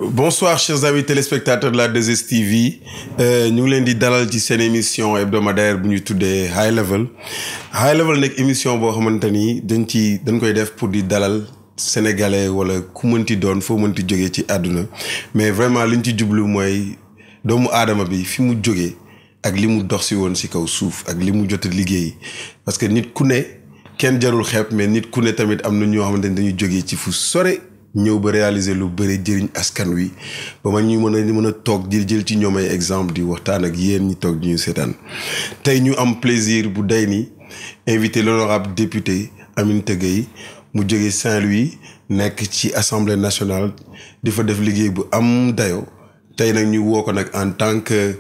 Bonsoir chers amis téléspectateurs de la 2STV ñu ngi leen di dalal ci seen émission hebdomadaire bu ñu tuddee High Level nekk émission boo xamante ni dañ koy def pour di dalal sénégalais wala ku mënti doon foo mënti jógee ci àdduna mais vraiment liñ ci jublu mooy doomu aadama bi fi mu jógee ak li mu dox si woon si kaw suuf ak li mu jot a liggéey parce que nit ku ne kenn jarul xeeb mais nit ku ne tamit am na ñoo xamante ni dañuy jógee ci fu sore ñëw ba réaliser lu bëri jëriñ askan wi ba ma ñu mën a toog di jël ci ñoom ay exemple di waxtaan ak yéen ñi toog di ñu seetaan tey ñu am plaisir bu day ni invité l'honorable député Aminata Gueye mu jógee Saint-Louis nekk ci assemblée nationale di fa def liggéey bu am dayo tey nag ñu woo ko nag en tant que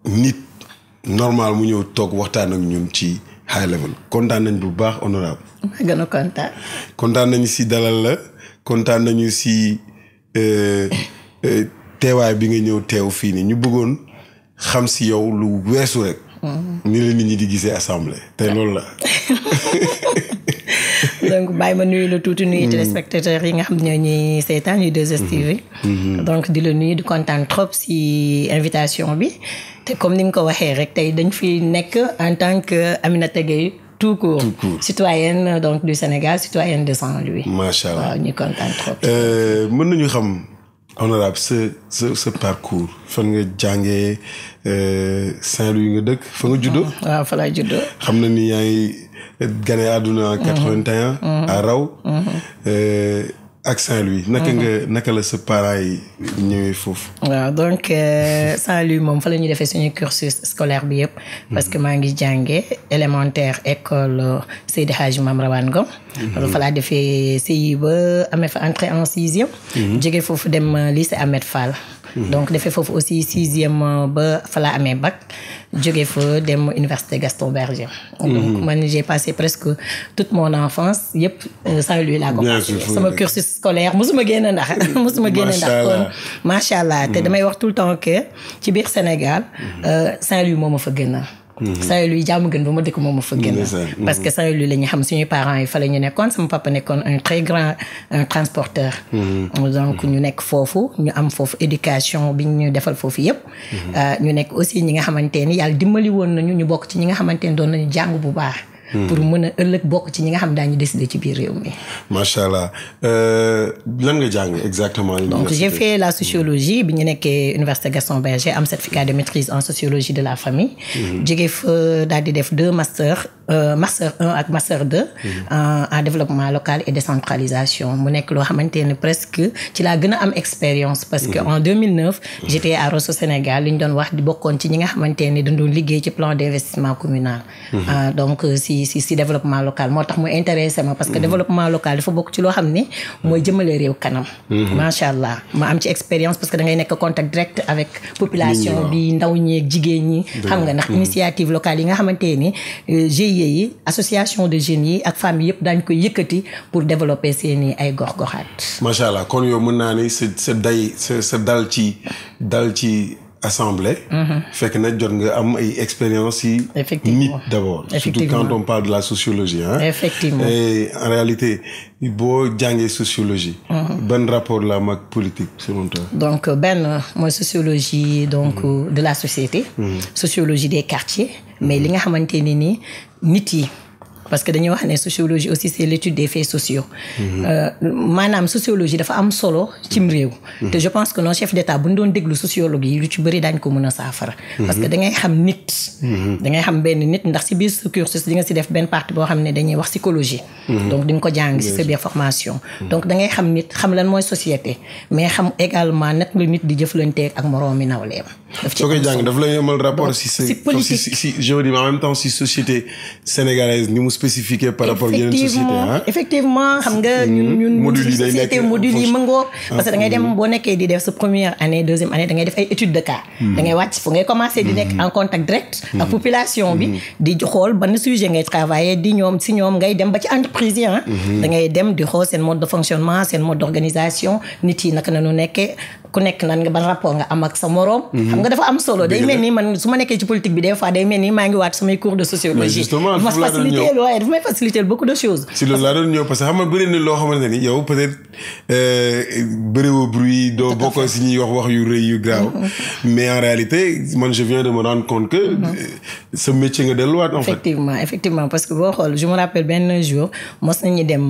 nit normal mu ñëw toog waxtaan ak ñun ci High Level kontaan nañ bu baax honorable maa gën a kontaan. kontaan nañu si dalal la kontaan nañu si teewaay bi nga ñëw teew fii nii ñu bëggoon xam si yow lu weesu rek. ni la nit ñi di gisee assemblée tey loolu la. donc bàyyi ma nuyu la tuuti nuyu téléspectateurs yi nga xam ñoo ñuy seetaan yu 2STV. donc di la nuyu di kontaan trop si invitation bi. te comme ni nga ko waxee rek tey dañ fi nekk en tant que Aminata Gueye tout court citoyenne donc du Sénégal citoyenne de Saint-Louis. macha allah waaw ñu kontaan trop. mën nañu xam honorable sa parcours fan nga jàngee Saint-Louis nga dëkk fa nga juddoo. waaw fa laa juddoo. xam na ni yaa ngi gane àdduna en 81. à Raw. ak Saint-Louis naka la sa parents yi ñëwee foofu. waaw donc Saint-Louis moom fa la ñuy defee suñu cursus scolaire bi yëpp. parce que maa ngi jàngee élémentaire école Seydi Hadji Mame Rawane Ngom. fa laa defee CI ba amee fa entrée en 6e. jógee foofu dem lycée Ahmed Fall. donc defee foofu aussi 6e ba fa laa amee bac. jóge fa dem université Gaston Berger. donc man j'ai passé presque toute mon enfance yëpp Saint-Louis laa ko passé sama cursus scolaire mosuma génn ndax kon macha allah te damay wax tout le temps que ci biir Sénégal Saint-Louis moo ma fa gën a Saint-Louis jàmm gën ba ma dëkk moom ma fa gën a parce que Saint-Louis la ñu xam suñu parents yi fa la ñu nekkoon sama papa nekkoon un très grand transporteur. donc ñu nekk foofu ñu am foofu éducation bi ñu defal foofu yëpp. ñu nekk aussi ñi nga xamante ni yàlla dimbali woon nañu ñu bokk ci ñi nga xamante ni doon nañu jàng bu baax. pour mën a ëllëg bokk ci ñi nga xam daañu décider ci biir réew mi. macha allah lan nga jàng exactement. donc j'ai fait la sociologie bi ñu nekkee université Gaston Berger am certificat de maîtrise en sociologie de la famille. jóge fa daal di def 2 masters master 1 ak master 2. en développement local et décentralisation mu nekk loo xamante ne presque ci laa gën a am expérience. parce que en 2009. j'étais à Rosso Sénégal li ñu doon wax di bokkoon ci ñi nga xamante ne dañ doon liggéey ci plan d'investissement communal. donc si développement local moo tax mu intéressé ma parce que développement local dafa bokk ci loo xam ne mooy jëmale réew kanam. macha allah ma am ci expérience parce que da ngay nekk contact direct avec population bi ndaw ñi ak jigéen ñi. xam nga ndax initiative locale yi nga xamante ni GIE yi association de jeunes yi ak femmes yëpp daañu koy yëkkati pour développer seeni ay gox-goxaat. macha allah kon yow mën naa ni sa dal ci assemblée. fekk na jot nga am ay expérience yi. nit d'abord. surtout quand on parle de la sociologie. effectivement et en réalité boo jàngee sociologie. ban rapport la mag politique selon toi. donc benn mooy sociologie donc de la société. sociologie des quartiers. mais li nga xamante ne ni nit yi. parce que dañuy wax ne sociologie aussi c'est l'étude des faits sociaux. maanaam sociologie dafa am solo cim réew. te je pense que nos chefs d'État bu ñu doon déglu sociologue yi lu ci bëri daañu ko mën a saafara. parce que da ngay xam nit. da ngay xam benn nit ndax si biir cursus di nga si def benn partie boo xam ne dañuy wax psychologie. donc di nga ko jàng si sa biir formation. donc da ngay xam nit xam lan mooy société mais xam également nag la nit di jëflanteeg ak moroomi nawleem. soo koy jàng daf lay amal rapport si politique si je veux dire en même temps si société sénégalaise ni mu spécifique par rapport ak yeneen société effectivement xam nga ñun société module yi mëngoo parce que da ngay dem boo nekkee di def sa première année deuxième année da ngay def ay études de cas da ngay wàcc fu ngay commencer di nekk en contact direct ak population bi di xool ban sujet ngay travailler di ñoom si ñoom ngay dem ba ci entreprise yi da ngay dem di xool seen mode de fonctionnement seen mode d'organisation nit yi naka nañu nekkee ku nekk nan nga ban rapport nga am ak sa moroom. xam nga dafa am solo day mel ni man su ma nekkee ci politique bi des fois day mel ni maa ngi waat samay cours de sociologie. mais justement dafa may faciliter beaucoup de choses. si loolu laa doon ñëw parce que xam nga bëri na loo xamante ni yow peut-être bëriwoo bruit doo bokk si ñuy wax yu rëy yu graaw mais en réalité man je viens de me rendre compte que sa métier nga delluwaat en fait. effectivement parce que boo xool je me rappelle benn jour mos nañu dem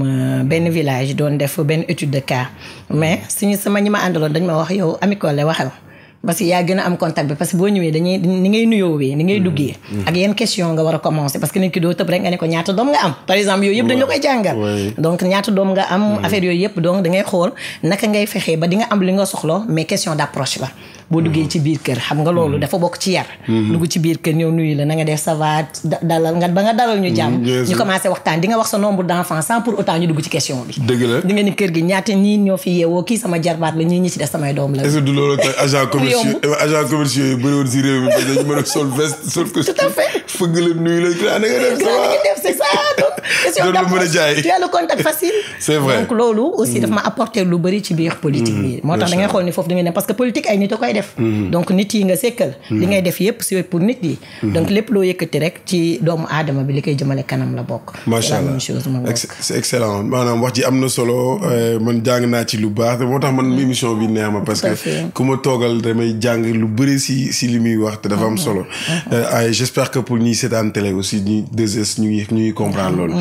benn village doon def benn étude de cas mais sama ñi ma àndaloon dañ ma wax yow Ami Collé waxal parce que yaa gën a am contact bi parce que boo ñëwee dañuy ni ngay nuyoowee ni ngay duggee ak yenn question nga war a commencer parce que nit ki doo tëb rek nga ne ko ñaata doom nga am par exemple yooyu yëpp dañ la koy jàngal donc ñaata doom nga am affaire yooyu yëpp donc da ngay xool naka ngay fexee ba di nga am li nga soxla mais question d'approche la boo duggee ci biir kër xam nga loolu dafa bokk ci yar dugg ci biir kër ñëw nuyu la na nga def ça va dalal nga ba nga dalal ñu jàmm ñu commencé waxtaan di nga wax sa nombre d'enfants sans pour autant ñu dugg ci question bi dëgg la di nga ni kër gi ñaata ñii ñoo fi yeewoo kii sama jarbaat la ñi ci des samay doom la est-ce que du loolu tax agent commerciaux yi bëriwoon si réew mi parce que dañu mën a sol veste sol costume tout à fait fëgg la nuyu la na nga def c'est ça donc question d'approche tu as le contact facile c'est vrai donc loolu aussi daf ma apporter lu bëri ci biir politique bi moo tax da ngay xool ni foofu da ngay dem parce que politique ay nit a koy def donc nit yi nga sekkal li ngay def yëpp c'est pour nit yi donc lépp loo yëkkati rek ci doomu aadama bi li koy jëmale kanam la bokk macha allah c'est excellent maanaam wax ji am na solo man jàng naa ci lu baax moo tax man émission bi neex ma parce que ku ma toogal damay jàng lu bëri si li muy wax te dafa am solo j'espère que pour ñi seetaan télé aussi ñi 2S ñu ngi comprendre loolu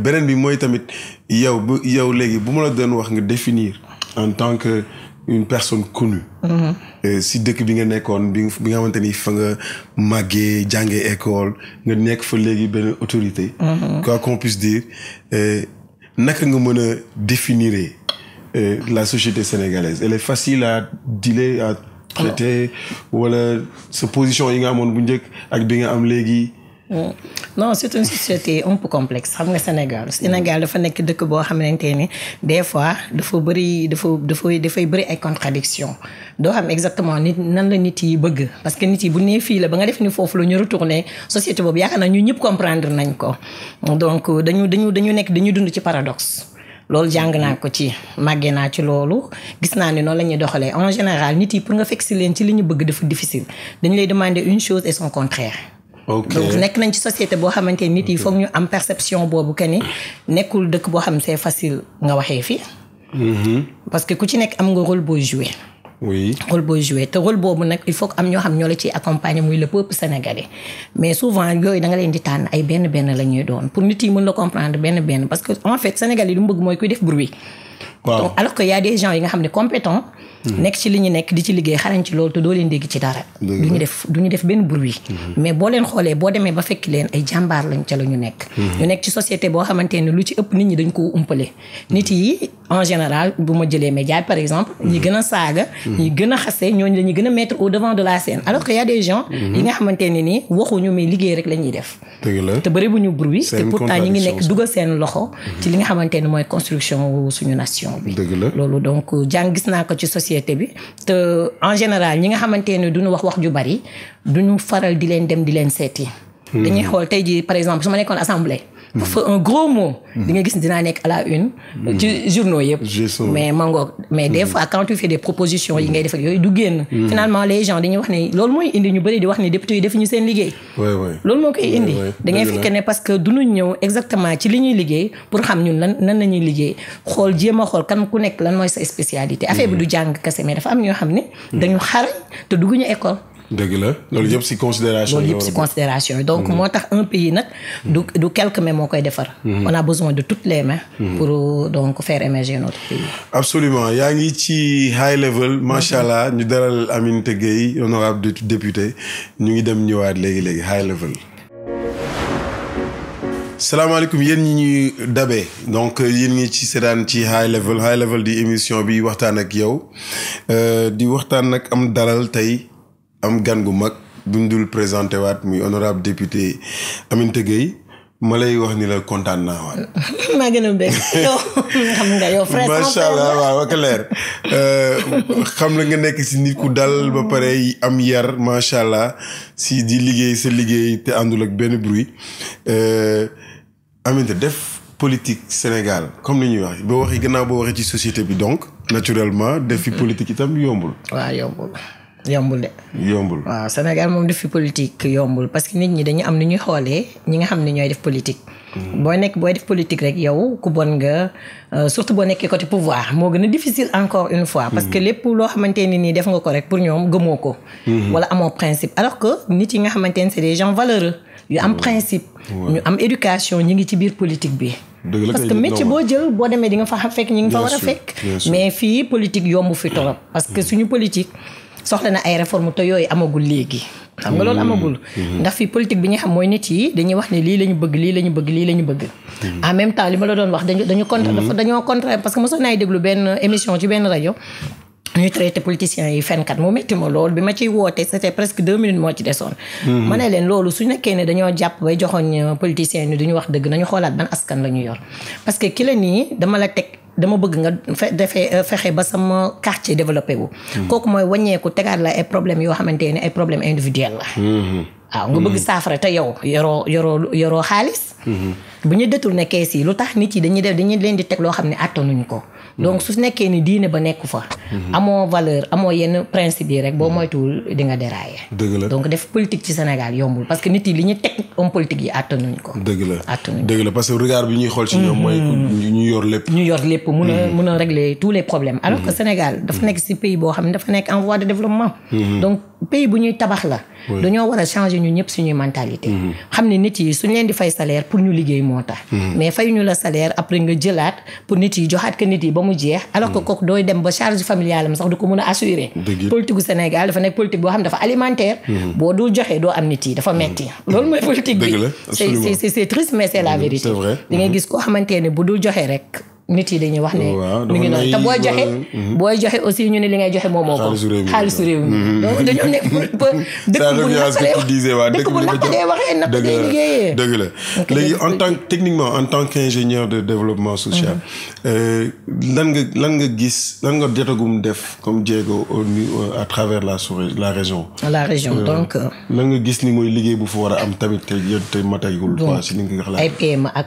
beneen bi mooy tamit yow léegi bu ma la doon wax nga définir en tant que une personne connue si dëkk bi nga nekkoon bi nga xamante ni fa nga màggee jàngee école nga nekk fa léegi benn autorité quoi qu'on puisse dire naka nga mën a définir la société sénégalaise elle est facile à dealer à traiter wala sa position yi nga amoon bu njëkk ak bi nga am léegi non c'est une société un peu complexe xam nga Sénégal dafa nekk dëkk boo xamante ni des fois dafay bëri ay contradictions doo xam exactement nit nan la nit yi bëgg parce que nit yi bu nee fii la ba nga def ni foofu la ñu retourner société boobu yaakaar naa ñu ñëpp comprendre nañ ko donc dañu dund ci paradoxe loolu jàng naa ko ci màggee naa ci loolu gis naa ne noonu la ñuy doxalee en général nit yi pour nga fekk si leen ci li ñu bëgg dafa difficile dañu lay demander une chose et son contraire donc nekk nañ ci société boo xamante ni nit yi foog ñu am perception boobu que ni nekkul dëkk boo xam c'est facile nga waxee fii parce que ku ci nekk am nga rôle boo jouer rôle boo jouer te rôle boobu nag il faut que am ñoo xam ñoo la ciy accompagner muy le peuple sénégalais mais souvent yooyu da nga leen di tànn ay benn la ñuy doon pour nit yi mën la comprendre benn parce que en fait Sénégal yi lu mu bëgg mooy kuy def bruit donc alors que y a des gens yi nga xam ne compétents nekk ci li ñu nekk di ci liggéey xarañ ci loolu te doo leen dégg ci dara du ñu def benn bruit mais boo leen xoolee boo demee ba fekk leen ay jàmbaar lañ ca la ñu nekk ñu nekk ci société boo xamante ne lu ci ëpp nit ñi dañ koo umpale nit yi en général bu ma jëlee média par exemple ñi gën a saaga ñi gën a xase ñooñu la ñuy gën a mettre au devant de la scène alors que y a des gens yi nga xamante ne nii waxuñu mais liggéey rek la ñuy def te bëri bu ñu bruit te pourtant ñi ngi nekk dugal seen loxo ci li nga xamante ne mooy construction suñu nation bi loolu donc gis naa ko ci société bi te en général ñi nga xamante ne duñu wax ju bari duñu faral di leen seeti dañuy xool tey jii par exemple su ma nekkoon assemblée fa un gros mot di nga gis dinaa nekk à la une ci journaux yëpp mais des fois quand tu fais des propositions yi ngay def ak yooyu du génn finalement les gens dañuy wax ne loolu mooy indi ñu bëri di wax ne député yi defuñu seen liggéey loolu moo koy indi da ngay fekk ne parce que duñu ñëw exactement ci li ñuy liggéey pour xam ñun nan lañuy liggéey jéem a xool kan ku nekk lan mooy sa spécialité affaire bi du jàng kese mais dafa am ñoo xam ne dañu xarañ te dugguñu école dëgg la loolu yëpp ci considération donc moo tax un pays nag du quelques mains moo koy defar on a besoin de toutes les mains pour donc faire émerger notre pays absolument yaa ngi ci high level macha allah ñu dalal Aminata Gueye honorable député ñu ngi dem ñëwaat léegi high level salaamaaleykum yéen ñi ñuy dabee donc yéen ngi ci seetaan ci high level di émission bi waxtaan ak yow di waxtaan nag am dalal tey am gan gu mag buñ dul présenté waat muy honorable député Aminata Gueye ma lay wax ni la kontaan naa waat. maa gën a bëgg yow xam nga yow. frère macha allah waaw ak leer xam la nga nekk si nit ku dal ba pare am yar macha allah si di liggéey sa liggéey te àndul ak benn bruit Aminata def politique Sénégal comme ni ñuy wax boo waxee gannaaw boo waxee ci société bi donc naturellement défi politique itam yombul. waaw yombul de. yombul waaw Sénégal moom défi politique yombul parce que nit ñi dañu am ni ñuy xoolee ñi nga xam ne ñooy def politique. booy def politique rek yow ku bon nga surtout boo nekkee côté pouvoir moo gën a difficile encore une fois. parce que lépp loo xamante ne nii def nga ko rek pour ñoom gëmoo ko. wala amoo principe alors que nit yi nga xamante ne c'est des gens valeureux yu am principe. ñu am éducation ñi ngi ci biir politique bi. parce que métier boo jël boo demee di nga fa fekk ñi ngi fa war a fekk. mais fii politique yomb fi torop parce que suñu politique soxla na ay réformes te yooyu amagul léegi. xam nga loolu amagul. ndax fii politique bi ñu xam mooy nit yi dañuy wax ne lii la ñu bëgg lii la ñu bëgg lii la ñu bëgg. en même temps li ma la doon wax dañoo contraire parce que mosoon naay déglu benn émission ci benn rajo. ñuy traité politiciens yi fenkat mu métti ma loolu bi ma ciy woote c'était presque 2 minutes moo ci desoon. ma ne leen loolu su nekkee ne dañoo jàpp bay joxoñ politiciens yi duñu wax dëgg nañu xoolaat ban askan la ñu yor parce que ki la nii dama bëgg nga fexe ba sama quartier développé wu. kooku mooy wàññeeku tegaat la ay problèmes yoo xamante ne ay problèmes individuels la. waaw nga bëgg saafara te yow yoroo xaalis. bu ñu détourné kees yi lu tax nit yi dañuy leen di teg loo xam ne attanuñu ko. donc su nekkee ni diine ba nekku fa. amoo valeur amoo yenn principe yi rek boo moytuwul di nga dérailler. dëgg la donc def politique ci Sénégal yombul parce que nit yi li ñu teg homme politique yi attanuñu ko. dëgg la parce que regard bi ñuy xool ci ñoom mooy ñu yor lépp. ñu yor lépp mun a régler tous les problèmes. alors que Sénégal dafa nekk ci pays boo xam ne dafa nekk en voie de développement. donc pays bu ñuy tabax la. dañoo war a changer ñu ñëpp suñuy mentalité. xam ne nit yi suñ leen di fay salaire pour ñu liggéey moo tax. mais fay ñu la salaire après nga jëlaat pour nit yi joxaat ko nit yi ba mu jeex. alors que kooku dooy dem ba charge familiale am sax du ko mën a assurer. politique gu Sénégal dafa nekk politique boo xam ne dafa alimentaire. boo dul joxe doo am nit yi dafa metti loolu mooy politique bi. c'est triste mais c'est la vérité. di nga gis koo xamante ne bu dul joxe rek. nit yi dañuy wax ne mi ngi noonu te booy joxe aussi ñu ne li ngay joxe moom moo ko xaalisu réew mi donc dañoo nekk dëkk bu naqadee waxee naqadee liggéeyee dëgg la léegi en tant qu'ingénieur de développement social lan nga gis lan nga jotagum def comme jéego à travers la région donc lan nga gis ni mooy liggéey bu fa war a am tamit te matagul quoi si ni nga xalaat ay PME ak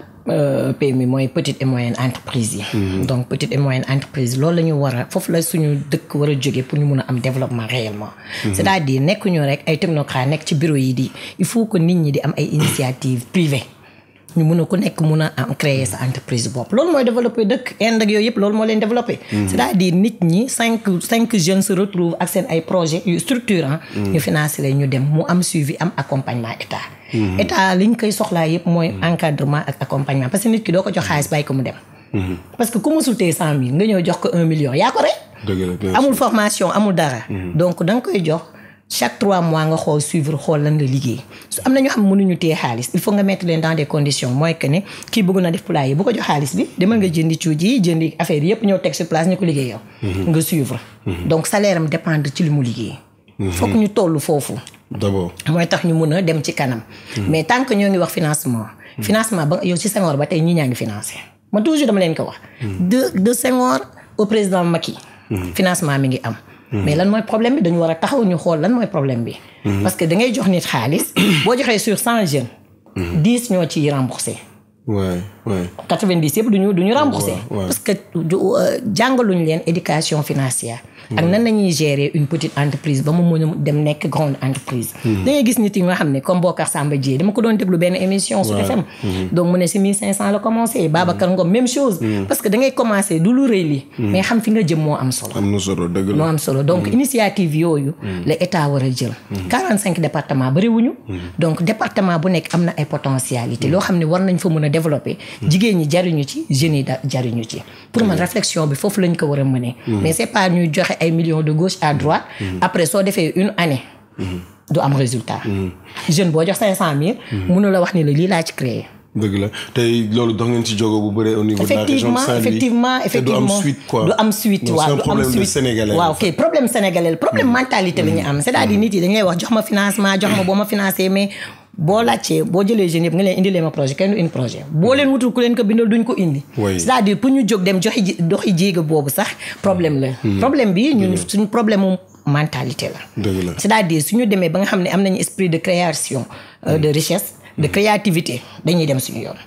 PMI mooy petite et moyenne entreprise yi. donc petite et moyenne entreprise loolu la ñu war a foofu la suñu dëkk war a jógee pour ñu mun a am développement réellement. c'est-à-dire nekkuñu rek ay technocrates nekk ci bureau yi il faut que nit ñi di am ay initiatives privées ñu mun a ku nekk mun a am créer sa entreprise bopp loolu mooy développer dëkk Inde ak yooyu yëpp loolu moo leen développer. c'est-à-dire nit ñi cinq jeunes se retrouvent ak seen ay projets yu structurants. ñu financer leen ñu dem mu am suivi am accompagnement état. état li ñu koy soxlaa yëpp mooy encadrement ak accompagnement parce que nit ki doo ko jox xaalis bàyyi ko mu dem. parce que ku musul tee 100 000 nga ñëw jox ko 1 million yaa ko rek. amul formation amul dara. donc da nga koy jox chaque 3 mois nga xool suivre xool lan la liggéey su am na ñoo xam ne mënuñu téye xaalis il faut nga mettre leen dans des conditions mooy que ne kii bëgg na def poulailler bu ko jox xaalis bi demal nga jëndi cuuj yi jëndi affaire yëpp ñëw teg sur place ñu ko liggéey yow. nga suivre. donc salaire am dépendre ci li mu liggéey. fokk ñu toll foofu. d'abord mooy tax ñu mun a dem ci kanam. mais tant que ñoo ngi wax financement. financement ba yow ci Senghor ba tey ñi ñaa ngi financé man toujours dama leen ko wax. de Senghor au président Macky. financement mi ngi am. mais lan mooy problème bi dañu war a taxaw ñu xool lan mooy problème bi. parce que da ngay jox nit xaalis boo joxee sur 100 jeunes. 10 ñoo ciy remboursé. waay 90 yëpp duñu remboursé. parce que jàngaluñ leen éducation financière. ak nan nañuy gérer une petite entreprise ba mu mën a dem nekk grande entreprise. da ngay gis nit yi nga xam ne comme Bokar Samba Dièye dama ko doon déglu benn émission su FM. donc mu ne si 1500 la commencé Babacar Ngom même chose. parce que da ngay commencé du lu rëy li mais xam fi nga jëm moo am solo. am na solo dëgg la moo am solo donc initiative yooyu. la état war a jël. 45 départements bëriwuñu. donc département bu nekk am na ay potentialité loo xam ne war nañ fa mën a développer. jigéen ñi jariñu ci jeunes yi jariñu ci. pour man réflexion bi foofu lañ ko war a mënee. mais c'est pas ñuy joxe ay millions de gauche à droite. après soo defee une année. du am résultat. jeune boo jox 500 000. mënu la wax ni la lii laa ci créé. dëgg la tey loolu dox ngeen ci jógo bu bëree au niveau de la région de Saint-Louis. effectivement du am suite quoi. du am suite waaw du am suite waaw ok problème sénégalais problème mentalité la ñu am. c'est-à-dire nit yi dañu lay wax jox ma financement jox ma boo ma financé mais. boo laajtee boo jëlee jeunes yëpp nga leen indi leen ma projet kenn du indi projet boo leen wutul ku leen ko bindal duñ ko indi. c'est-à-dire pour ñu jóg dem doxi jéego boobu sax problème la. problème bi ñun suñu problème mu mentalité la. dëgg la c'est-à-dire suñu demee ba nga xam ne am nañu esprit de création de richesse de créativité dañuy dem suñu yoon.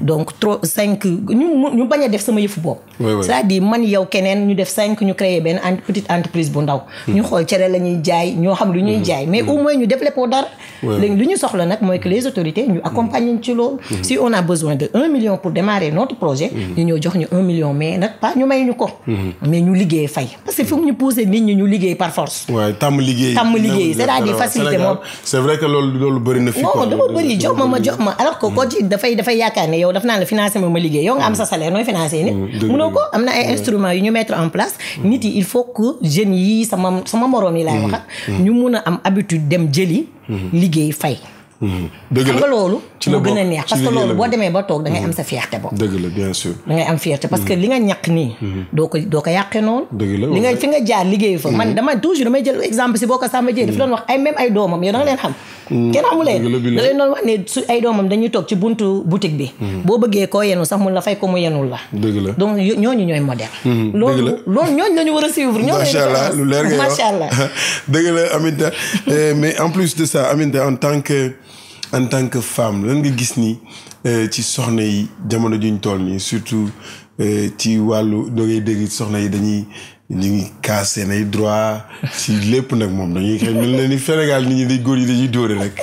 donc trop 5 ñu bañ a def sama yëfu bopp. c'est-à-dire man yow keneen ñu def 5 ñu créer benn petite entreprise bu ndaw. ñu xool cere la ñuy jaay ñoo xam lu ñuy jaay mais au moins ñu développé dara. léegi lu ñu soxla nag mooy que les autorités ñu accompagner ci loolu. si on a besoin de 1 million pour démarrer notre projet. ñu ñëw jox ñu 1 million mais nag pas ñu may ñu ko. mais ñu liggéey fay parce que foog ñu pousser nit ñi ñu liggéey par force. waaw tàmm liggéey c'est-à-dire facilité moom. c'est vrai que loolu bëri na fi. non dafa bëri jox ma alors que koo ci dafay yaakaar ne yow daf naan la financé ma liggéey yow nga am sa salaire nooy financé nit. munoo ko am na ay instruments yu ñu mettre en place. nit yi il faut que jeunes yi sama moroom yi laay waxat ñu mun a am habitude dem jëli. liggéey fay. dëgg la xam nga loolu moo gën a neex parce que loolu boo demee ba toog da ngay am sa fierté bopp. dëgg la bien sûr. da ngay am fierté parce que li nga ñàkk nii. doo ko yàqee noonu. dëgg la li nga fi nga jaar liggéey fa. man damay jël exemple si Bocar Samba Dièye dafa doon wax ay doomam yow da nga leen xam. kenn xamu leen da leen doon wax ne su ay doomam dañuy toog ci buntu boutique bi. boo bëggee koo yenu sax mun la fay ko mu yenul la. dëgg la donc ñooñu ñooy modèle. loolu ñooñu la ñu war a suivre. macha allah lu leer nga wax macha allah. dëgg la Aminta mais en plus de ça Aminta en tant que femme lan nga gis ni ci soxna yi jamono juñ toll nii surtout ci wàllu dangay dégg soxna yi ñu ngi kaas seen ay droit ci lépp nag moom dañuy xëy mel na ni Sénégal nit ñi day góor yi dañuy dóore rek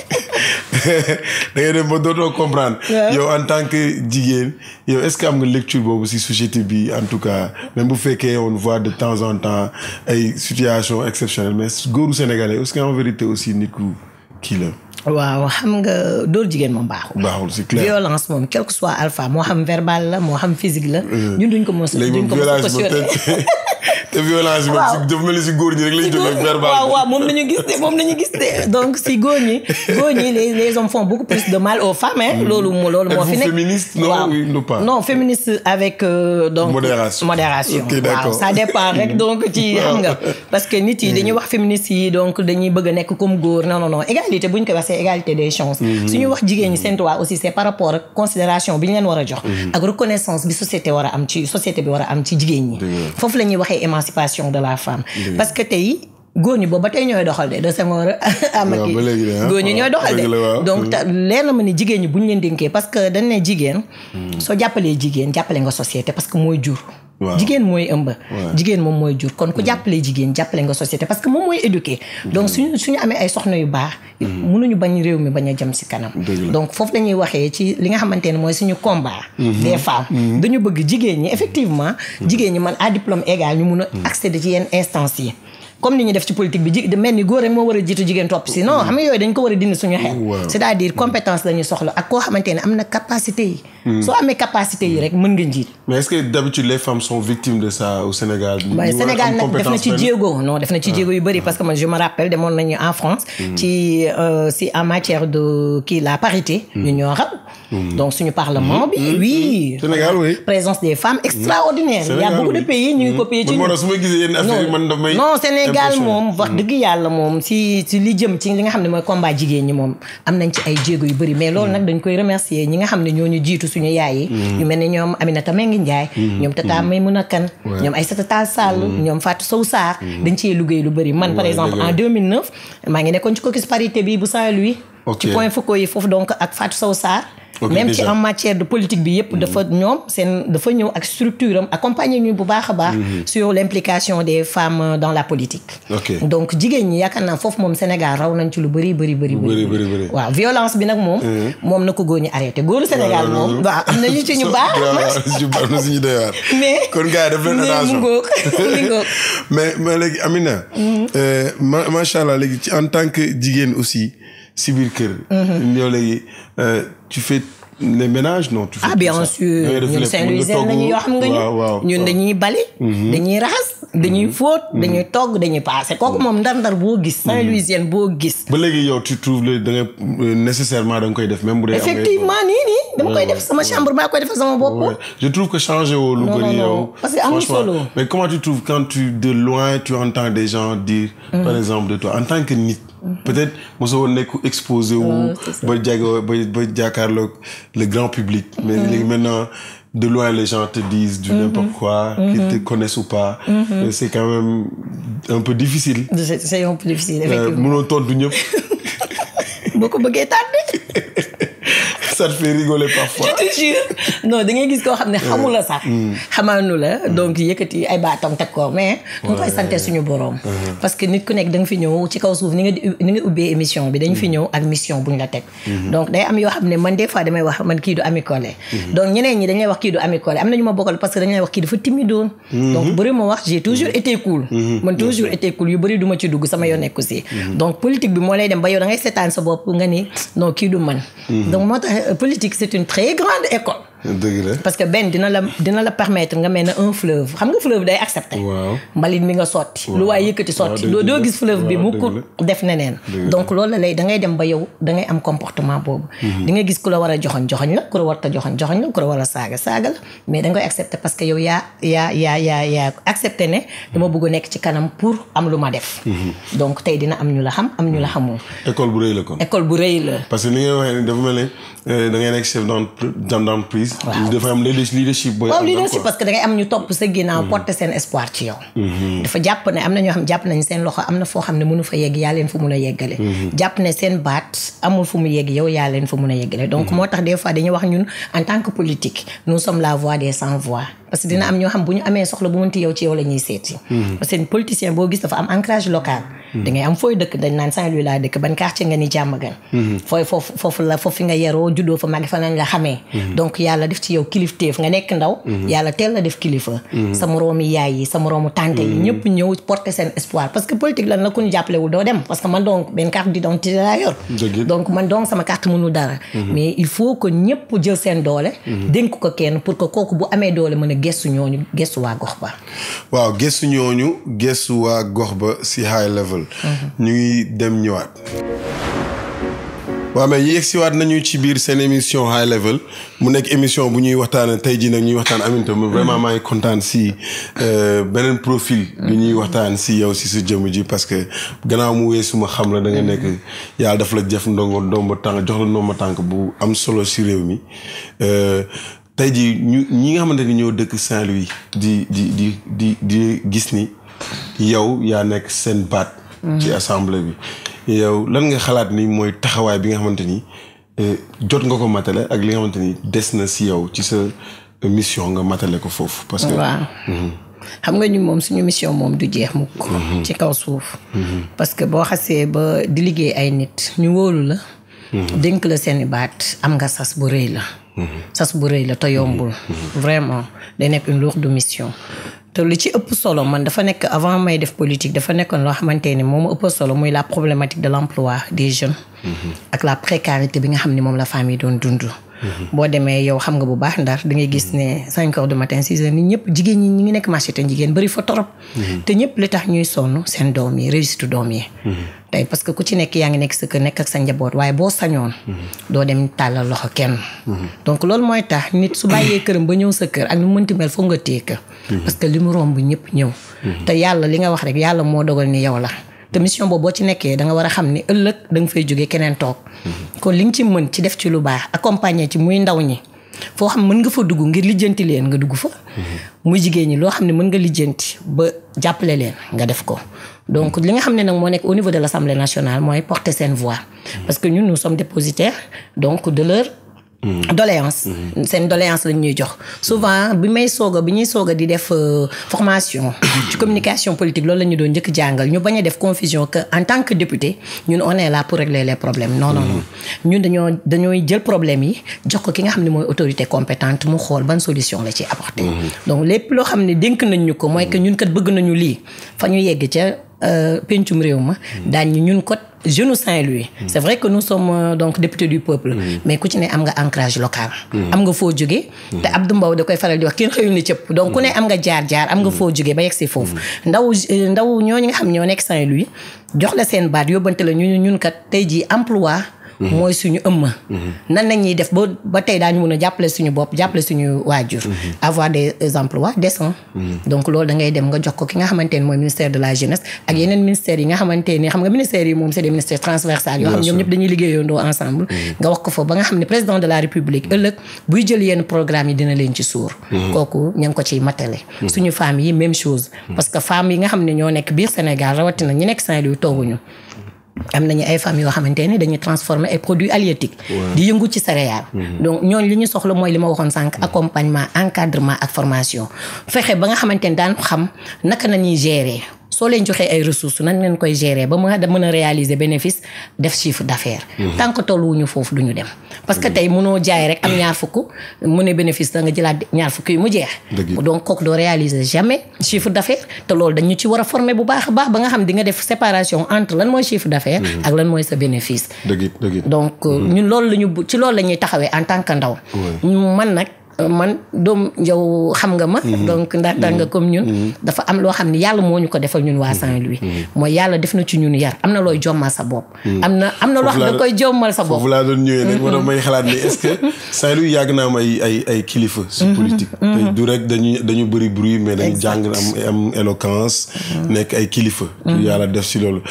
da ngay dem ba dootoo comprendre. yow en tant que jigéen yow est-ce que am nga lecture boobu ci société bi en tout cas même bu fekkee on voit de temps en temps ay situations exceptionnelles mais góoru sénégalais est-ce que en vérité aussi nit ku kii la. waaw xam nga dóor jigéen moom baaxul c'est clair violence moom quel que soit alpha moo xam verbal la moo xam physique la. ñun duñ ko mos te violence bi moom dafa mel ni si góor ñi rek lañ jógee verbal. waaw moom nañu gis de donc si góor ñi les hommes font beaucoup plus de mal aux femmes. loolu moo fi nekk. féministe non féministe avec donc modération. ok d'accord waaw ça dépend rek donc ci xam nga parce que nit yi dañuy wax féministes yi donc dañuy bëgg a nekk comme góor non égalité bu ñu ko wax c'est égalité des chances. suñu wax jigéen ñi seen droit aussi c'est par rapport ak considération bi ñu leen war a jox. ak reconnaissance bi société bi war a am ci jigéen ñi. foofu la ñuy waxee émancipation de la femme. parce que tey góor ñi boobu ba tey ñooy doxal de Senghor Amaki góor ñi ñooy doxal de donc leer na ma ni jigéen ñi bu ñu leen dénkee parce que dañ ne jigéen soo jàppalee jigéen jàppale nga société parce que mooy jur. jigéen mooy ëmb. jigéen moom mooy jur kon ku jàppale jigéen jàppale nga société parce que moom mooy éduquer. donc suñu amee ay soxna yu baax. mënuñu bañ réew mi bañ a jëm si kanam. donc foofu la ñuy waxee ci li nga xamante ne mooy suñu combat. des femmes dañu bëgg jigéen ñi effectivement. jigéen ñi man à diplôme égal ñu mun a accéder ci yenn instances yi. comme ni ñu def ci politique bi de mel ni góor rek moo war a jiitu jigéen topp si non xam nga yooyu dañ ko war a dindi suñu xel. c'est-à-dire compétence la ñu soxla ak koo xamante ne am na capacité yi. soo amee capacité yi rek mën nga njiit. mais est-ce que d'habitude les femmes sont victimes de ça au Sénégal. waaye Sénégal nag def na ci jéego yu bëri parce que man je me rappelle demoon nañu en France. si en matière de la parité. ñu ñoo raw. donc suñu parlement bi. oui Sénégal oui. présence des femmes extraordinaire. il y a beaucoup de pays ñu ngi copier ci. non Sénégal moom wax dëgg yàlla moom si li jëm ci li nga xam ne mooy combat jigéen ñi moom am nañ ci ay jéego yu bëri mais loolu nag dañ koy remercier ñi nga xam ne ñooñu jiitu suñu yaay yi ñu mel ne ñoom Aminata Mbengue Ndiaye ñoom Tata Maymouna Kane ñoom Aïssata Tall Sall ñoom Fatou Sow Sarr dañ cee liggéey lu bëri man par exemple en 2009 maa ngi nekkoon ci caucus parité bi bu Saint-Louis ci point Foucault yi foofu donc ak Fatou Sow Sarr même ci en matière de politique bi yëpp dafa ñëw ak structure am accompagner ñu bu baax a baax sur l'implication des femmes dans la politique donc jigéen ñi yaakaar naa foofu moom Sénégal raw nañ ci lu bëri waaw violence bi nag moom na ko góor ñi arrêté góoru Sénégal moom waaw am na ñu ci ñu baax am na suñu doyaar mais kon gars yi def leen attention mais léegi Amina macha allah léegi ci en tant que jigéen aussi si biir kër yow léegi tu fais les ménages non tu fais bien sûr ñun Saint-Louisien lañu yoo xam nga ñun dañuy bale dañuy raxas dañuy fóot dañuy togg dañuy paase kooku moom ndar boo gis Saint-Louisien boo gis ba léegi yow tu trouves da nga nécessairement da nga koy def même bu dee effectivement nii dama koy def sama chambre maa koy def sama bopp je trouve que changer woo lu bëri yow parce que amul solo mais comment tu trouves quand de loin tu entends des gens dire par exemple de toi en tant que nit peut-être mosoo nekk exposé wu ba jàkkaarloog le grand public mais maintenant de loin les gens te disent du n'importe quoi qu'ils te connaissent ou pas c'est quand même un peu difficile c'est un peu difficile effectivement mënoo tontu ñëpp boo ko bëggee tànn ça te fait rigoler parfois. je te jure non da ngay gis koo xam ne xamul la sax. xamaanu la donc yëkkati ay baatam teg ko mais. nga koy sante suñu borom. parce que nit ku nekk da nga fi ñëw ci kaw suuf ni nga ubbee émission bi dañ fi ñëw ak mission buñ la teg. donc day am yoo xam ne man des fois damay wax man kii du Ami Collé. donc ñeneen ñi dañ lay wax kii du Ami Collé am na ñu ma bokkal parce que dañ lay wax kii dafa timidoon. donc bëri ma wax j'ai toujours été cool. man toujours été cool yu bëri du ma ci dugg sama yoon nekku si. donc politique bi moo lay dem ba yow da ngay seetaan sa bopp nga ni non kii du man. donc moo tax politique c'est une très grande école. dëgg la parce que benn dina la permettre nga mel ne un fleuve xam nga fleuve day accepté. waaw mbalit mi nga sotti. lu waay yëkkati sotti. doo gis fleuve bi mu ko def neneen. donc loolu la lay da ngay dem ba yow da ngay am comportement boobu. di nga gis ku la war a joxoñ la ku la war a joxoñ la ku la war a saaga la mais da ngay accepté parce que yow yaa accepté ne dama bëgg nekk ci kanam pour am lu ma def. donc tey dina am ñu la xam am ñu la xamul. école bu rëy la kon. école bu rëy la. parce que ni nga waxee dafa mel ne da ngay nekk chef d'entreprise. dafa am leadership booy. waaw leadership parce que da ngay am ñu topp sa ginnaaw porter seen espoir ci yow. dafa jàpp ne am na ñoo xam jàpp nañ seen loxo am na foo xam ne mënu fa yegg yaa leen fu mun a yeggale. jàpp ne seen baat amul fu mu yegg yow yaa leen fu mun a yeggale. donc moo tax des fois dañuy wax ñun en tant que politique nous sommes la voix des sans voix. parce que dina am ñoo xam bu ñu amee soxla bu mënti yow ci yow la ñuy seeti. parce que politicien boo gis dafa am ancrage local. da ngay am fooy dëkk dañ naan Saint-Louis laa dëkk ban quartier nga ni Diamaguène. fooy foofu nga yeroo juddoo fa màgg fa nañ la xamee. donc yàlla def ci yow kilifteef nga nekk ndaw. yàlla teel la def kilifa. sa moroomi yaay yi sa moroomu tante yi ñëpp ñëw porter seen espoir parce que politique lan la ku ñu jàppalewul doo dem parce que man donc benn carte d'identité laa yor. donc man donc sama carte mënul dara. mais il faut que ñëpp jël seen doole. dénk ko kenn pour que kooku bu amee doole mën a gëstu ñooñu gëstu waa gox ba. waaw gëstu ñooñu gëstu waa gox ba si high level. ñu ngi dem ñëwaat. waaw mais yegg si waat nañu ci biir seen émission high level mu nekk émission bu ñuy waxtaan tey jii nag ñuy waxtaan Aminta vraiment maa ngi kontaan si beneen profil bi ñuy waxtaan si yow si sa jëmm ji parce que gannaaw mu weesu ma xam la da nga nekk yàlla daf la jëf ndomba tànk jox la ndomba tànk bu am solo si réew mi tey jii ñi nga xamante ni ñoo dëkk Saint-Louis di gis ni yow yaa nekk seen baat. ci assemblée bi yow lan nga xalaat ni mooy taxawaay bi nga xamante ni jot nga ko matale ak li nga xamante ni des na si yow ci sa mission nga matale ko foofu. parce que waaw. xam nga ñu moom suñu mission moom du jeex mukk ci kaw suuf. parce que boo xasee ba di liggéey ay nit ñu wóolu la. dénk la seeni baat am nga sas bu rëy la. sas bu rëy la te yombul. vraiment day nekk une lourde mission. te li ci ëpp solo man dafa nekk avant may def politique dafa nekkoon loo xamante ni moom ëpp solo muy la problématique de l'emploi des jeunes. ak la précarité bi nga xam ni moom la famille doon dund. boo demee yow xam nga bu baax ndax da ngay gis ne 5 heures du matin 6 heures nit ñëpp jigéen ñi ñu ngi nekk marché te jigéen bëri fa torop. te ñëpp li tax ñuy sonn seen doom yi réussite doom yi. tey parce que ku ci nekk yaa ngi nekk sa kër nekk ak sa njaboot waaye boo sañoon. doo dem tàllal loxo kenn. donc loolu mooy tax nit su bàyyee këram ba ñëw sa kër ak nu mënti mel foog nga téye ko. parce que li mu romb ñëpp ñëw. te yàlla li nga wax rek yàlla moo dogal ni yow la. te mission boobu boo ci nekkee da nga war a xam ni ëllëg da nga fay jógee keneen toog. kon li nga ci mën ci def ci lu baax accompagner ci muy ndaw ñi. foo xam mën nga fa dugg ngir lijjanti leen nga dugg fa. muy jigéen ñi loo xam ne mën nga lijjanti ba jàppale leen nga def ko. donc li nga xam ne nag moo nekk au niveau de l'Assemblée nationale mooy porter seen voix. parce que ñun nous sommes dépositaires donc de leur doléance seen doléance lañ ñuy jox souvent bi ñuy soog a di def formation ci communication politique loolu la ñu doon njëkk jàngal ñu bañ a def confusion que en tant que député ñun on est là pour régler les problèmes non ñun dañooy jël problème yi jox ko ki nga xam ne mooy autorité compétente mu xool ban solution la ci apporter. donc lépp loo xam ne dénk nañ ñu ko mooy que ñun kat bëgg nañu lii fa ñu yegg ca pencum réew ma daañu ñun ko jeune Saint-Louis. C'est vrai que nous sommes donc députés du peuple. mais ku ci ne am nga ancrage local. am nga foo jógee. te Abdou Mbow da koy faral di wax kenn xëyul ni cëpp. donc ku ne am nga jaar am nga foo jógee ba yegg si foofu. ndaw ñooñu nga xam ñoo nekk Saint-Louis jox la seen baat yóbbante la ñun kat tey jii emploi. mooy suñu ëmma. nan la ñuy def ba tey daañu mën a jàppale suñu bopp jàppale suñu waajur. avoir des emplois décents. donc loolu da ngay dem nga jox ko ki nga xamante ne mooy ministère de la jeunesse ak yeneen ministères yi nga xamante ne xam nga ministères yi moom c'est des ministères transversales yoo xam ñoom ñëpp dañuy liggéeyandoo ensemble. nga wax ko fa ba nga xam ne président de la république ëllëg buy jël yenn programme yi dina leen ci suur. kooku ña ngi ko ciy matale. suñu femmes yi même chose. parce que femmes yi nga xam ne ñoo nekk biir Sénégal rawatina ñi nekk Saint-Louis tooguñu. am nañu ay femmes yoo xamante ne dañuy transformer ay produits halieutiques. di yëngu ci céréales. donc ñooñu li ñu soxla mooy li ma waxoon sànq accompagnement encadrement ak formation fexe ba nga xamante ne daan xam naka la ñuy gérer. soo leen joxee ay ressources nan ngeen koy gérer ba mën a réaliser bénéfice def chiffre d'affaires. tant que tolluwuñu foofu duñu dem. parce que tey mënoo jaay rek am ñaar fukk mu ne bénéfice da nga jëlaat ñaar fukk yi mu jeex. donc kooku doo réaliser jamais chiffre d'affaires te loolu dañu ci war a former bu baax a baax ba nga xam di nga def séparation entre lan mooy chiffre d'affaires ak lan mooy sa bénéfice. donc ñun loolu ci loolu la ñuy taxawee en tant que ndaw. man doom yow xam nga ma donc ndax nga comme ñun dafa am loo xam ne yàlla moo ñu ko defal ñun waa Saint-Louis mooy yàlla def na ci ñun yar am na looy jommal sa bopp am na loo xam ne da koy jommal sa bopp foofu laa doon ñëwee nag moo tax may xalaat ne est-ce que Saint-Louis yàgg naa am ay kilifa si politique te du rek dañu bëri bruit mais dañu jàng am éloquence nekk ay kilifa yàlla def si loolu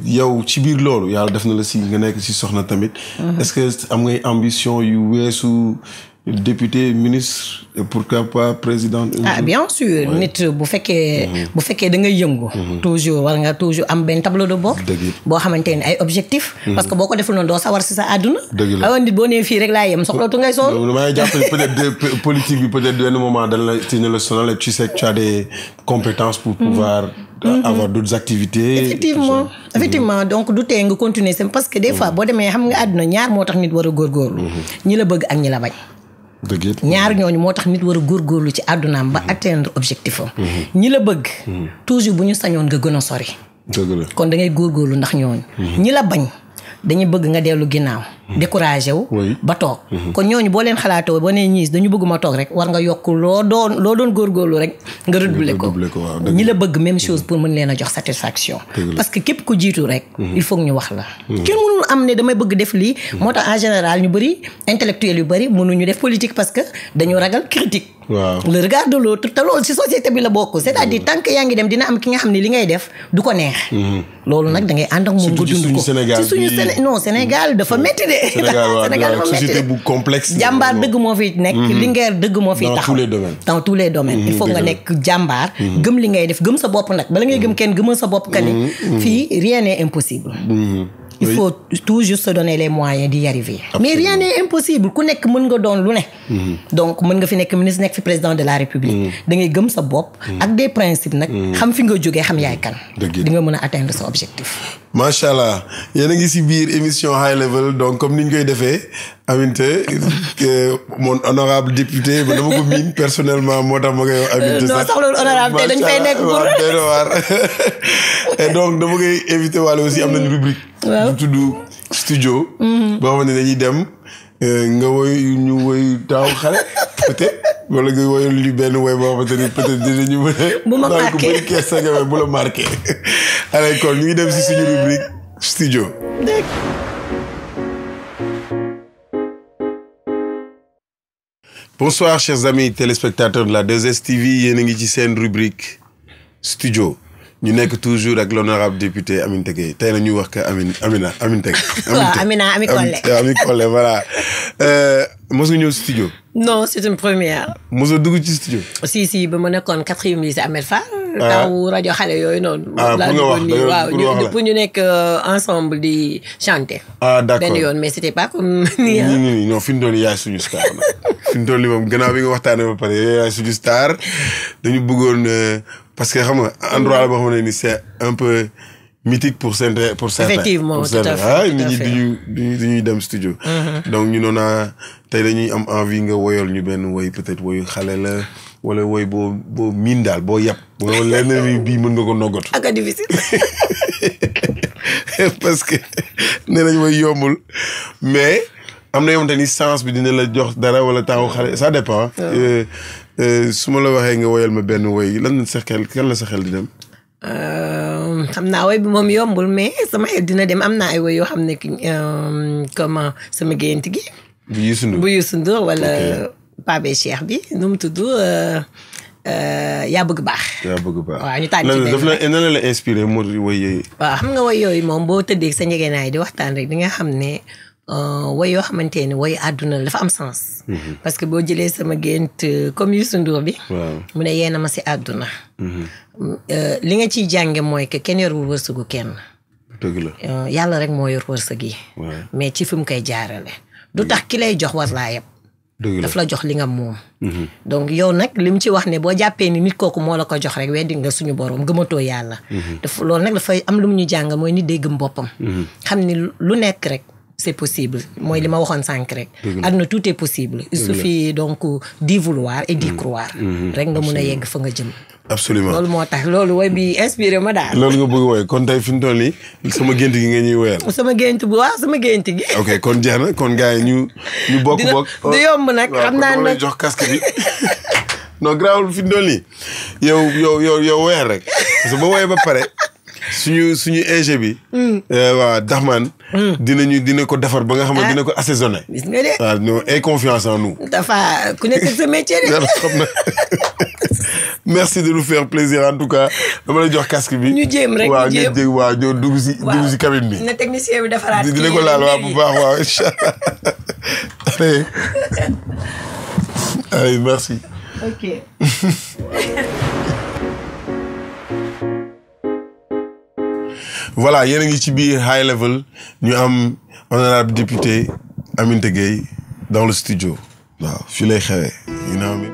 yow ci biir loolu yàlla def na la si nga nekk si soxna tamit est-ce que am ngay ambition yu weesu député ministre et pourquoi pas président bien sûr nit bu fekkee da ngay yëngu toujours war nga toujours am benn tableau de bord boo xamante ne ay objectif parce que boo ko deful noonu doo sawar si sa àdduna awa nit boo nee fii rek laa yem soxlatu ngay sonn maa ngi jàpp peut-être politique bi peut-être benn moment dina la sonal et tu sais que tu as des compétences pour pouvoir avoir d'autres activités effectivement donc du tee nga continuer parce que des fois boo demee xam nga àdduna ñaar moo tax nit war a góorgóorlu ñi la bëgg ak ñi la bañ ñaar ñooñu moo tax nit war a góorgóorlu ci àddunaam ba atteindre objectif am ñi la bëgg toujours bu ñu sañoon nga gën a sori kon da ngay góorgóorlu ndax ñooñu ñi la bañ dañuy bëgg nga dellu ginnaaw découragé wu ba toog kon ñooñu boo leen xalaatoo ba ne ñiis dañu bëgg ma toog rek war nga yokk loo doon góorgóorlu rek nga redoubler ko ñi la bëgg même chose pour mën leen a jox satisfaction parce que képp ku jiitu rek il faut ñu wax la kenn mënul am ne damay bëgg def lii moo tax en général ñu bëri intellectuel yu bëri mënuñu def politique parce que dañu ragal critique le regard de l'autre te loolu ci société bi la bokk c'est-à-dire tant que yaa ngi dem dina am ki nga xam ne li ngay def du ko neex loolu nag da ngay ànd ak moom nga dund ko ci suñu Sénégal dafa métti de Sénégal dafa société bu complexe jàmbaar dëgg moo fi nekk lingeer dëgg moo fi taxaw dans tous les domaines il faut nga nekk jàmbaar gëm li ngay def gëm sa bopp nag bala ngay gëm kenn gëmal sa bopp kani fii rien n'est impossible il faut toujours se donner les moyens d'y arriver mais rien n'est impossible ku nekk mën nga doon lu ne donc mën nga fi nekk ministre nekk fi président de la République da ngay gëm sa bopp ak des principes nag xam fi nga jógee xam yaay kan di nga mën a atteindre sa objectif macha allah yéen a ngi si biir émission High Level donc comme ni ñu koy defee Aminta mon honorable député ba dama ko miin personnellement moo tax ma koy wax Aminta non soxlawul honorable te dañ fay nekk pour et donc dama koy invité wàlle aussi am nañ rubrique bu tudd studio boo xam ne dañuy dem nga woy ñu woy taaw xale peut-être wala nga woyal li benn woy boo xamante ni peut-être dinañu mën a bu ma marqué bëri kees sa nga bu la marqué allez kon ñu ngi dem si suñu rubrique studio bonsoir chers amis téléspectateurs de la 2STV yéen a ngi ci seen rubrique studio ñu nekk toujours ak l'honorable député Aminta Gueye tey na ñuy wax que Aminta Ami Collé voilà mos nga ñëw studio non c'est une première mosoo dugg ci studio si ba ma nekkoon 4e lycée Ahmed Fall taw rajo xale yooyu noonu laa duggoon nii waaw pour ñu nekk ensemble di chanter d'accord benn yoon mais c'était pas comme nii non fi mu doon yaay suñu star fi mu doon li moom gannaaw bi nga waxtaanee ba pare yaay suñu star dañu bëggoon parce que xam nga endroit la boo xam ne ni c'est un peu mythique pour certains effectivement tout à fait nit ñi duñuy dem studio donc ñu noona tey dañuy am envie nga woyal ñu benn woy peut-être woyu xale la wala woy boo miin daal boo yàpp boo leen ni bii mën nga ko noggatu ak difficile parce que nee nañ woy yombul mais am na yomante ni sens bi dina la jox dara wala temps xale ça dépend su ma la waxee nga woyal ma benn woy lan sa xel kan la sa xel di dem xam naa woy bi moom yombul mais sama xel dina dem am naa ay woy yoo xam ne comment sama gént gi bu Youssou Ndour wala Pape Cheikh bi nu mu tudd yaa bëgg baax waaw ñu tànn ci benn daf la inspiré moo woy yooyu waaw xam nga woy yooyu moom boo tëddee sa njëgeenaay di waxtaan rek di nga xam ne woy yoo xamante ne woy àdduna dafa am sens parce que boo jëlee sama gént comme Youssou Ndour bi mu ne yeena ma si àdduna li nga ciy jànge mooy que kenn yorul wërsëgu kenn dëgg la. yàlla rek moo yor wërsëg yi. mais ci fi mu koy jaarale. du tax ki lay jox war laa yeb. daf la jox li nga moom. donc yow nag li mu ci wax ne boo jàppee ni nit kooku moo la ko jox rek weddi nga suñu borom gëmatoo yàlla. loolu nag dafay am lu mu ñu jàng mooy nit day gëm boppam. xam ni lu nekk rek. c'est possible mooy li ma waxoon sànq rek. àdduna tout est possible. il suffit donc d'y vouloir et d'y croire. rek nga mun a yegg fa nga jëm. absolument loolu moo tax loolu woy bi inspiré ma daal. loolu nga bëgg woy kon tey fi mu toll nii sama gént gi nga ñuy woyal. sama gént bu waaw sama gént gi. ok kon jeex na kon gars yi ñu bokk. du yomb nag xam naa lay jox casque bi. non grawul fi mu toll nii yow woyal rek parce que ba woyee ba pare. suñu ingé bi. waaw Daxman. dina ko defar ba nga xam ne dina ko assaisonné. gis nga de. waaw non aie confiance en nous. dafa ku nekk sa métier de. merci de nous faire plaisir en tout cas dama lay jox casque bi. ñu jéem rek ñu jéem waaw ñoo dugg si cabine bi. na technicien bi defaraat dina ko laal waaw bu baax waaw incha allah. allez merci. ok. voilà yéen a ngi ci biir high level ñu am honorable député Aminata Gueye dans le studio waaw fii lay xewee you know what I mean?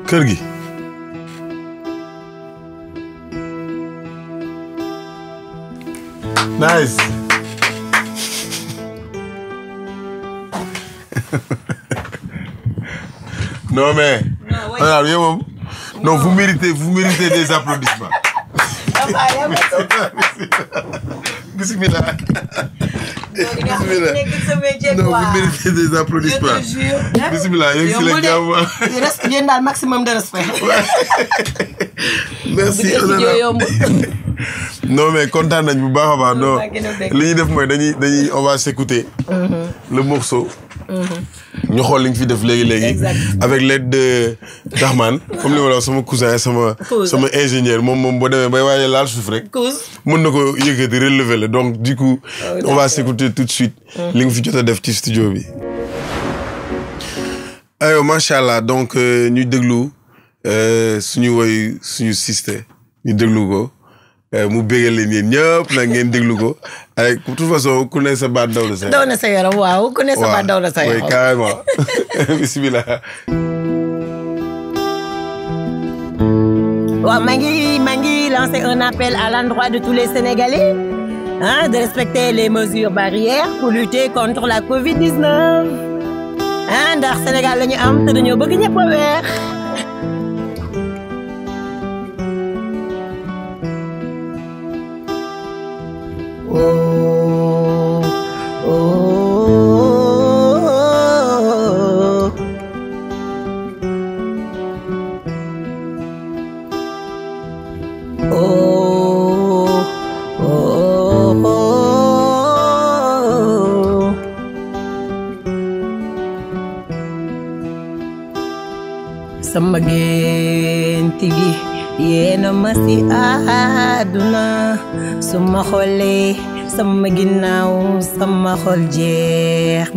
kër gi nice. non mais. non yow moom. non vous méritez des applaudissements. bismillah. non vous méritez des applaudissements. bismillah yéen si la jàmm. yéen daal maximum de respect. merci. non mais kontaan nañ bu baax a baax non li ñuy def mooy dañuy on va s'écouter le morceau. ñu xool li nga fi def léegi. avec l'aide de Daxman comme li ma la wax sama cousin sama ingénieur moom boo demee bay waaye laal suuf rek. mën na ko yëkkati relever la donc du coup. on va s'écouter tout de suite. li nga fi jot a def ci studio bi. aywa macha allah donc ñu déglu suñu woy suñu sister ñu déglu ko. mu bégal leen yéen ñëpp nag ngeen déglu ko ay de toute façon ku ne sa baat daw na sa yaram. daw na sa yaram waaw ku ne sa baat daw na sa yaram. oui carrément bismillah. waaw maa ngi lancer un appel à l'endroit de tous les Sénégalais de respecter les mesures barrières pour lutter contre la Covid-19 ndax Sénégal la ñu am te dañoo bëgg ñëpp a weex. Oh, sama gént gi yéena ma si àdduna su ma xoolee sama ginnaaw sama xol jeex.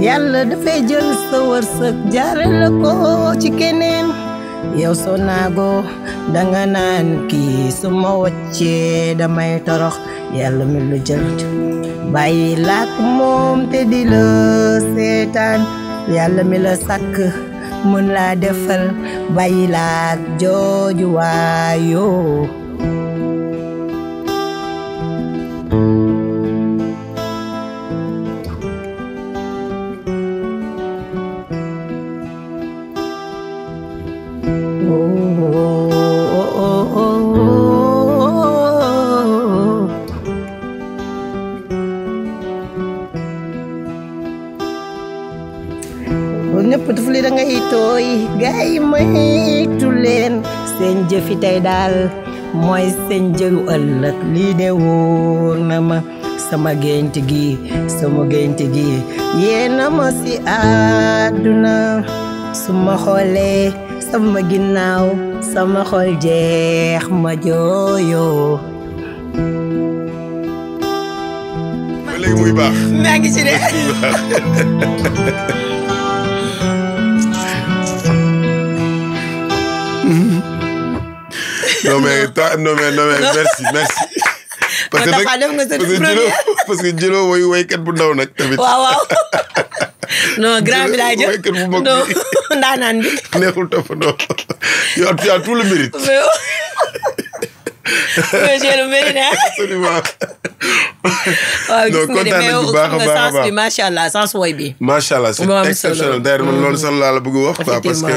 Yàlla dafay jël sa wërsëg jaarale ko ci keneen yow soo naago danga naan kii su ma wàccee damay torox Yàlla mi lu jël bàyyi laak moom te di la seetaan Yàlla mi la sàkk mën laa defal bàyyi laak jooju waayoo. yi gars yi moytu leen seen jëfi tey daal mooy seen jëru ëllëg lii de wóor na ma sama gént gi yéena ma si àdduna su ma xoolee sama ginnaaw sama xol jeex ma jooyoo. ba léegi muy baax. maa ngi ci de. non mais merci. parce que jëloo woy waykat bu ndaw nag tamit. waaw. non grand bi laa jël waykat bu mag bi ndaanaan bi. neexul toppandoo yow tu as tout le mérite. mais j'ai le mérite. absolument. waaw gis nga de mais sens bi macha allah sens woy bi. macha allah c'est exceptionnel d'ailleurs man loolu sax laa la bëgg wax quoi parce que.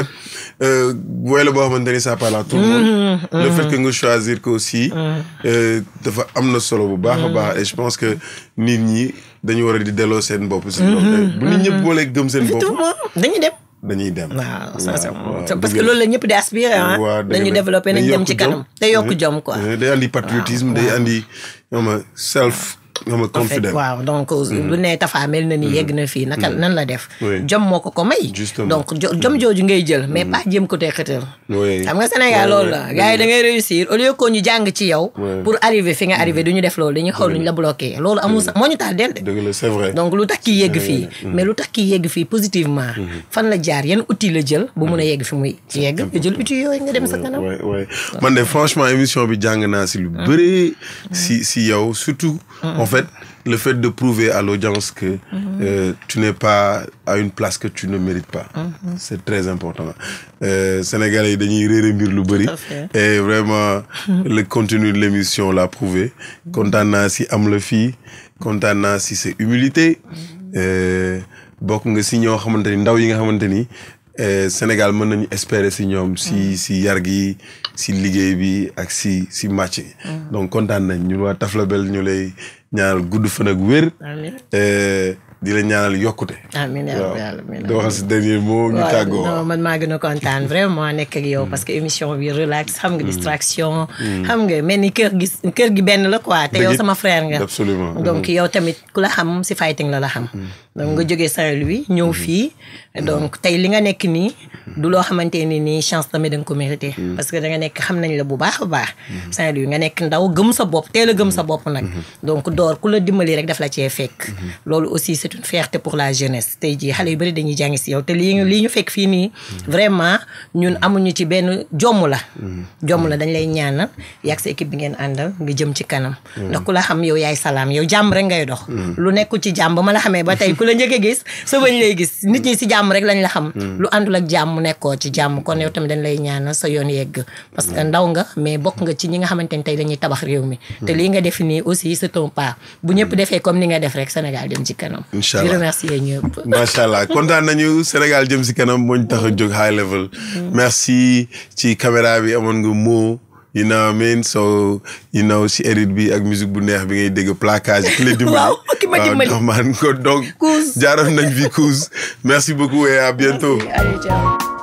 woy la boo xamante ni ça parle à tout le monde. le fait que nga choisir ko aussi. dafa am na solo bu baax a baax et je pense que nit ñi dañu war a di delloo seen bopp. si loolu bu nit ñëpp boolee gëm seen bopp. dañuy dem. waaw parce que loolu la ñëpp di aspirer ah. dañu développé nañ dem ci kanam. day yokk jom quoi. day andi patriotisme day andi self. confident waaw donc bu ne Tafa mel na ni yegg na fii naka nan la def. jom moo ko may. donc jom jooju ngay jël mais pas jéem ko tey xëtal. xam nga Sénégal loolu la gars yi da ngay réussir au lieu que ñu jàng ci yow. pour arriver fi nga arrivé du ñu def loolu dañuy xool lu ñu la bloqué loolu amul sax moo ñu taal del de. dëgg la c'est vrai donc lu tax kii yegg fii. mais lu tax kii yegg fii positivement. fan la jaar yan outil la jël bu mun a yegg fi muy yegg nga jël outil yooyu nga dem sa kanam. man de franchement émission bi jàng naa si lu bëri. si yow surtout. En fait, le fait de prouver à l'audience que tu n'es pas à une place que tu ne mérites pas, c'est très important. Sénégalais yi dañuy réere mbir lu bëri. Et vraiment, le contenu de l'émission l'a prouvé. Kontaan naa si am la fii kontaan naa si sa humilité. Bokk nga si ñoo xamante ni ndaw yi nga xamante ni Sénégal mën nañu espérer si ñoom si yar gi si liggéey bi ak si match yi. donc kontaan nañ ñun waa Taflabel ñu lay ñaanal gudd fan ak wér. di la ñaanal yokkute. amiin amiin doo waxal si dernier mot ñu tàggoo. non man maa gën a kontaan vraiment nekk ak yow parce que émission bi relax xam nga distraction. xam nga mel ni kër gi benn la quoi te yow sama frère nga. absolument donc yow tamit ku la xam si fighting la xam. donc nga jógee Saint-Louis ñëw fii donc tey li nga nekk nii du loo xamante ni nii chance tamit da nga ko mérité. parce que da nga nekk xam nañ la bu baax a baax. Saint-Louis nga nekk ndaw gëm sa bopp teel a gëm sa bopp nag. donc door ku la dimbali rek daf la cee fekk. loolu aussi c'est une fierté pour la jeunesse tey jii xale yu bëri dañuy jàngi si yow te lii ñu fekk fii nii vraiment ñun amuñu ci benn jomm la dañ lay ñaanal yàgg sa équipe bi ngeen àndal nga jëm ci kanam ndax ku la xam yow yaay salaam yow jàmm rek ngay dox lu nekkul ci jàmm ba ma la xamee ba tey ku la njëkk a gis sa bañ lay gis nit ñi si jàmm rek lañ la xam lu àndul ak jàmm nekkoo ci jàmm kon yow tamit dañ lay ñaanal sa yoon yegg parce que ndaw nga mais bokk nga ci ñi nga xamante ni tey dañuy tabax réew mi te lii nga def nii aussi c'est un pas bu ñëpp defee comme ni nga def rek Sénégal dem ci kanam di remercier ñëpp. macha allah kontaan nañu Sénégal jëm si kanam moo ñu tax a jóg high level. merci ci caméra bi amoon nga moo. you know what I mean so si edit bi ak musique bu neex bi ngay dégg placage ki la dimbali. waaw ki ma dimbali donc jaaroon nañ fi Kouz merci beaucoup et à bientôt. Allez, ciao.